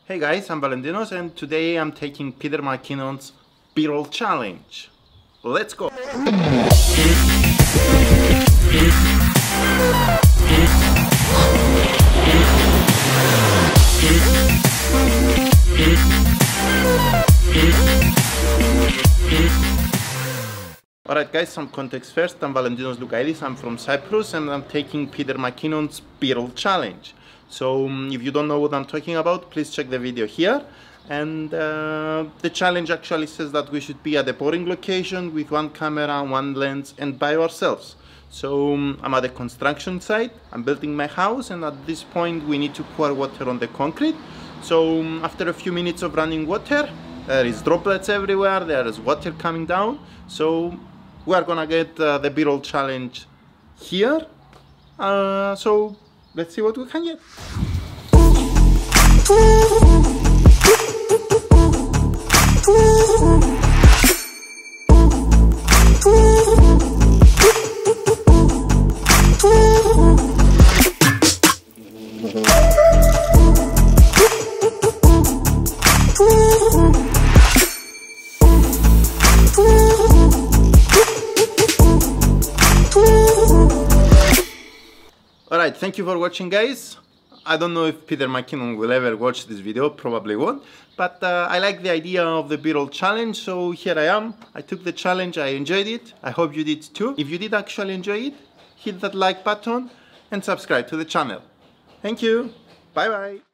Hey guys, I'm Valentinos and today I'm taking Peter McKinnon's B-roll challenge. Let's go! Alright guys, some context first. I'm Valentinos Lukaidis, I'm from Cyprus and I'm taking Peter McKinnon's B-roll challenge. So if you don't know what I'm talking about, please check the video here. And the challenge actually says that we should be at a boring location with one camera, one lens and by ourselves. So I'm at a construction site, I'm building my house, and at this point we need to pour water on the concrete. So after a few minutes of running water, there is droplets everywhere, there is water coming down. So we are gonna get the B-roll challenge here. So let's see what we can get. Alright, thank you for watching guys. I don't know if Peter McKinnon will ever watch this video, probably won't, but I like the idea of the B-roll challenge, so here I am. I took the challenge, I enjoyed it, I hope you did too. If you did actually enjoy it, hit that like button and subscribe to the channel. Thank you, bye bye.